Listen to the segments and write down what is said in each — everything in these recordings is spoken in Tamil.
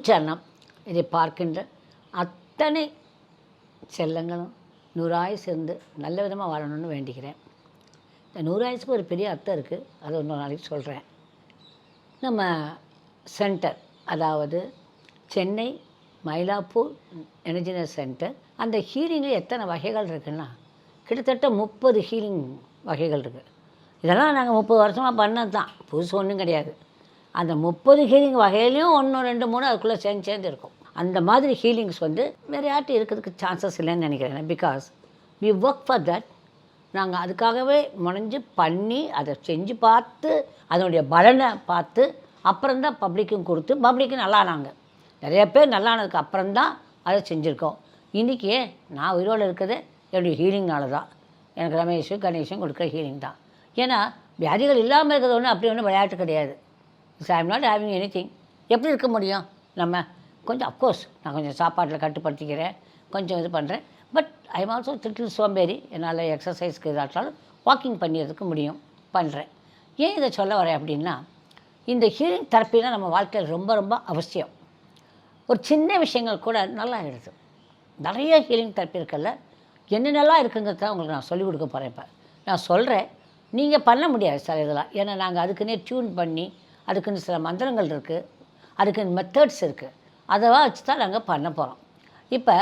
குருச்சரணம். இதை பார்க்கின்ற அத்தனை செல்லங்களும் நூறாயுசு இருந்து நல்ல விதமாக வாழணும்னு வேண்டிக்கிறேன். இந்த நூறாயுசுக்கு ஒரு பெரிய அர்த்தம் இருக்குது, அதை இன்னொரு நாளைக்கு சொல்கிறேன். நம்ம சென்டர், அதாவது சென்னை மயிலாப்பூர் எனர்ஜினஸ் சென்டர், அந்த ஹீலிங்கில் எத்தனை வகைகள் இருக்குன்னா கிட்டத்தட்ட 30 ஹீலிங் வகைகள் இருக்குது. இதெல்லாம் நாங்கள் 30 வருஷமாக பண்ணது தான், புதுசு ஒன்றும் கிடையாது. அந்த 30 ஹீலிங் வகையிலையும் 1 2 3 அதுக்குள்ளே சேர்ந்து இருக்கும். அந்த மாதிரி ஹீலிங்ஸ் வந்து வேறு யார்கிட்ட இருக்கிறதுக்கு சான்சஸ் இல்லைன்னு நினைக்கிறேன். Because we work for that. நாங்கள் அதுக்காகவே முனைஞ்சு பண்ணி அதை செஞ்சு பார்த்து அதனுடைய பலனை பார்த்து அப்புறம்தான் பப்ளிக்கும் கொடுத்து பப்ளிக்கும் நல்லானாங்க. நிறைய பேர் நல்லானதுக்கு அப்புறம்தான் அதை செஞ்சுருக்கோம். இன்றைக்கி நான் உயிரோடு இருக்கிறது என்னுடைய ஹீலிங்னால தான். எனக்கு ரமேஷும் கணேஷும் கொடுக்குற ஹீலிங் தான். ஏன்னா வியாதிகள் இல்லாமல் இருக்கிறது ஒன்று அப்படி ஒன்றும் விளையாட்டு கிடையாது. I am not having any thing. எப்படி இருக்க முடியும் நம்ம? கொஞ்சம் அஃப்கோர்ஸ் நான் கொஞ்சம் சாப்பாட்டில் கட்டுப்படுத்திக்கிறேன், கொஞ்சம் இது பண்ணுறேன். But I am also little சோம்பேறி. என்னால் எக்ஸசைஸ்க்கு இதாட்டாலும் வாக்கிங் பண்ணிடுறதுக்கு முடியும், பண்ணுறேன். ஏன் இதை சொல்ல வரேன் அப்படின்னா, இந்த ஹீலிங் தெரப்பினா நம்ம வாழ்க்கையில் ரொம்ப ரொம்ப அவசியம். ஒரு சின்ன விஷயங்கள் கூட நல்லா ஆகிடுது. நிறைய ஹீலிங் தெரப்பி இருக்குல்ல, என்னென்னலாம் இருக்குங்கிறத உங்களுக்கு நான் சொல்லிக் கொடுக்க போகிறேன். இப்போ நான் சொல்கிறேன், நீங்கள் பண்ண முடியாது சில இதெல்லாம். ஏன்னா நாங்கள் அதுக்குன்னே டியூன் பண்ணி அதுக்குன்னு சில மந்திரங்கள் இருக்குது, அதுக்குன்னு மெத்தட்ஸ் இருக்குது. அதெல்லாம் வச்சு தான் நாங்கள் பண்ண போகிறோம். இப்போ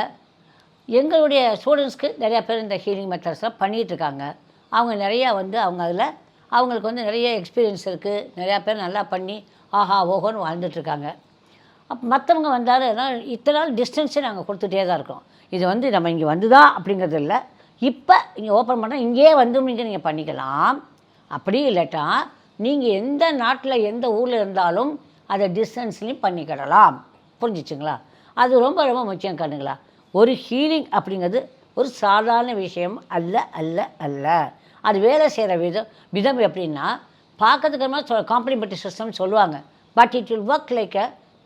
எங்களுடைய ஸ்டூடெண்ட்ஸ்க்கு நிறையா பேர் இந்த ஹீலிங் மெத்தட்ஸ்லாம் பண்ணிகிட்ருக்காங்க. அவங்க நிறையா வந்து அவங்க அதில் அவங்களுக்கு வந்து நிறைய எக்ஸ்பீரியன்ஸ் இருக்குது. நிறையா பேர் நல்லா பண்ணி ஆஹா ஓஹோன்னு வாழ்ந்துட்டுருக்காங்க. மற்றவங்க வந்தாலும் இத்தனை நாள் டிஸ்டன்ஸே நாங்கள் கொடுத்துட்டே தான் இருக்கோம். இது வந்து நம்ம இங்கே வந்துதா அப்படிங்கிறது இல்லை. இப்போ இங்கே ஓப்பன் பண்ணால் இங்கேயே வந்து நீங்கள் பண்ணிக்கலாம். அப்படி இல்லாட்டா நீங்கள் எந்த நாட்டில் எந்த ஊரில் இருந்தாலும் அதை டிஸ்டன்ஸ்லேயும் பண்ணிக்கிடலாம். புரிஞ்சிச்சுங்களா? அது ரொம்ப ரொம்ப முக்கியம் கண்ணுங்களா. ஒரு ஹீலிங் அப்படிங்கிறது ஒரு சாதாரண விஷயம் அல்ல அல்ல அல்ல. அது வேலை செய்கிற விதம் எப்படின்னா, பார்க்கறதுக்கு காம்ப்ளிமெண்ட்ரி சிஸ்டம் சொல்லுவாங்க. But it will work like a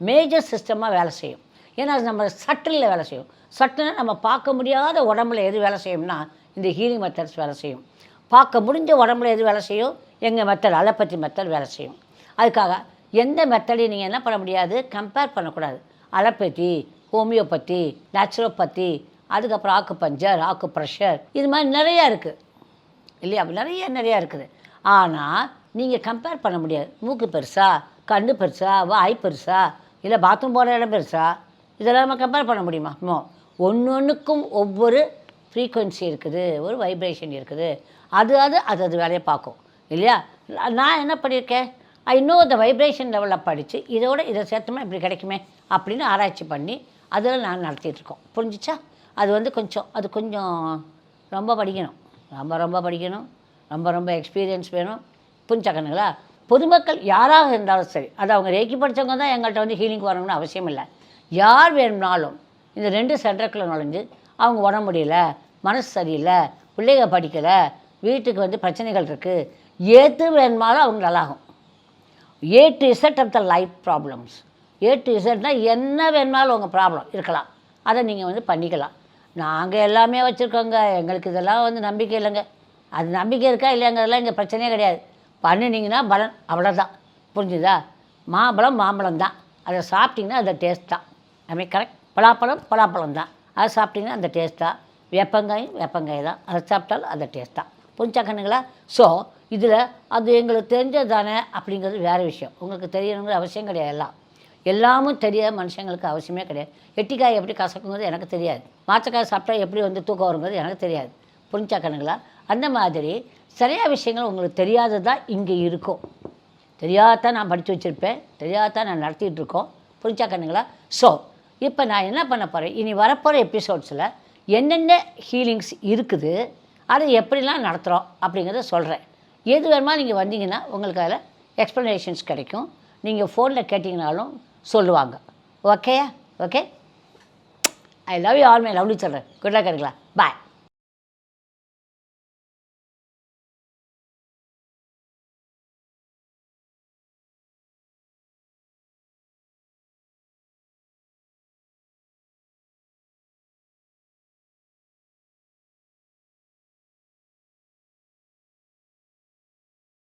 major சிஸ்டமாக வேலை செய்யும். ஏன்னா அது நம்ம சட்டிலில் வேலை செய்யும். சட்டுன்னா நம்ம பார்க்க முடியாத உடம்புல எது வேலை செய்யும்னா இந்த ஹீலிங் மெத்தட்ஸ் வேலை செய்யும். பார்க்க முடிஞ்ச உடம்புல எது வேலை செய்யும்? எங்கள் மெத்தட், அலோபதி மெத்தட் வேலை செய்யும். அதுக்காக எந்த மெத்தடையும் நீங்கள் என்ன பண்ண முடியாது, கம்பேர் பண்ணக்கூடாது. அலோபதி, ஹோமியோபதி, நேச்சுரோபதி, அதுக்கப்புறம் ஆக்குபஞ்சர், ஆக்குப்ரெஷர், இது மாதிரி நிறையா இருக்குது இல்லையா? அப்போ நிறையா இருக்குது. ஆனால் நீங்கள் கம்பேர் பண்ண முடியாது. மூக்கு பெருசா, கண்ணு பெருசா, வாய் பெருசா, இல்லை பாத்ரூம் போகிற இடம் பெருசா, இதெல்லாம் நம்ம கம்பேர் பண்ண முடியுமா? ஒன்றுக்கும் ஒவ்வொரு ஃப்ரீக்குவென்சி இருக்குது, ஒரு வைப்ரேஷன் இருக்குது. அது வேலையை பார்க்கும் இல்லையா? நான் என்ன பண்ணியிருக்கேன், ஐ நோ த வைப்ரேஷன் லெவலில் படித்து இதை சேர்த்தோம்னா இப்படி கிடைக்குமே அப்படின்னு ஆராய்ச்சி பண்ணி அதில் நான் நடத்திட்டுருக்கோம். புரிஞ்சிச்சா? அது வந்து கொஞ்சம் ரொம்ப படிக்கணும், ரொம்ப படிக்கணும், ரொம்ப எக்ஸ்பீரியன்ஸ் வேணும். புரிஞ்சாக்கணுங்களா? பொதுமக்கள் யாராக இருந்தாலும் சரி, அது அவங்க ரேக்கி படித்தவங்க தான் எங்கள்கிட்ட வந்து ஹீலிங் வரணும்னு அவசியம் இல்லை. யார் வேணும்னாலும் இந்த 2 சென்டருக்குள்ள நுழைஞ்சு அவங்க உடம்பு முடியல, மனசு சரியில்லை, பிள்ளைங்க படிக்கலை, வீட்டுக்கு வந்து பிரச்சனைகள் இருக்குது, ஏற்று வேணுமாலும் அவங்க நல்லாகும். A to Z of the life problems. A to Zனால் என்ன வேணுமாலும் உங்கள் ப்ராப்ளம் இருக்கலாம், அதை நீங்கள் வந்து பண்ணிக்கலாம். நாங்கள் எல்லாமே வச்சுருக்கோங்க, எங்களுக்கு இதெல்லாம் வந்து நம்பிக்கை இல்லைங்க. அது நம்பிக்கை இருக்கா இல்லைங்கிறதெல்லாம் இங்கே பிரச்சனையே கிடையாது. பண்ணினீங்கன்னா பலன், அவ்வளோதான். புரிஞ்சுதா? மாம்பழம் தான், அதை சாப்பிட்டிங்கன்னா அந்த டேஸ்ட் தான். I correct. பலாப்பழம் தான், அதை சாப்பிட்டிங்கன்னா அந்த டேஸ்ட் தான். வேப்பங்காய் தான், அதை சாப்பிட்டாலும் அந்த டேஸ்ட் தான். புரிஞ்சாக்கணுங்களா? ஸோ இதில் அது எங்களுக்கு தெரிஞ்சது தானே அப்படிங்கிறது வேறு விஷயம். உங்களுக்கு தெரியணுங்கிற அவசியம் கிடையாது. எல்லாமும் தெரியாத மனுஷங்களுக்கு அவசியமே கிடையாது. எட்டிக்காய் எப்படி கசக்குங்கிறது எனக்கு தெரியாது, மாச்சக்காய் சாப்பிட்டா எப்படி வந்து தூக்கம் வருங்கிறது எனக்கு தெரியாது. புரிஞ்சாக்கணுங்களா? அந்த மாதிரி சரியா விஷயங்கள் உங்களுக்கு தெரியாதது தான் இங்கே இருக்கும். தெரியாதான் நான் படித்து வச்சுருப்பேன், தெரியாதான் நான் நடத்திட்டு இருக்கோம். புரிஞ்சாக்கணுங்களா? ஸோ இப்போ நான் என்ன பண்ண போகிறேன், இனி வரப்போகிற எபிசோட்ஸில் என்னென்ன ஹீலிங்ஸ் இருக்குது, அதை எப்படிலாம் நடத்துகிறோம் அப்படிங்கிறத சொல்கிறேன். எது வேணுமா நீங்கள் வந்தீங்கன்னா உங்களுக்கு அதில் எக்ஸ்ப்ளனேஷன்ஸ் கிடைக்கும். நீங்கள் ஃபோனில் கேட்டிங்கனாலும் சொல்லுவாங்க. ஓகேயா? Okay. I love you all my lovely children. Good luck. Bye.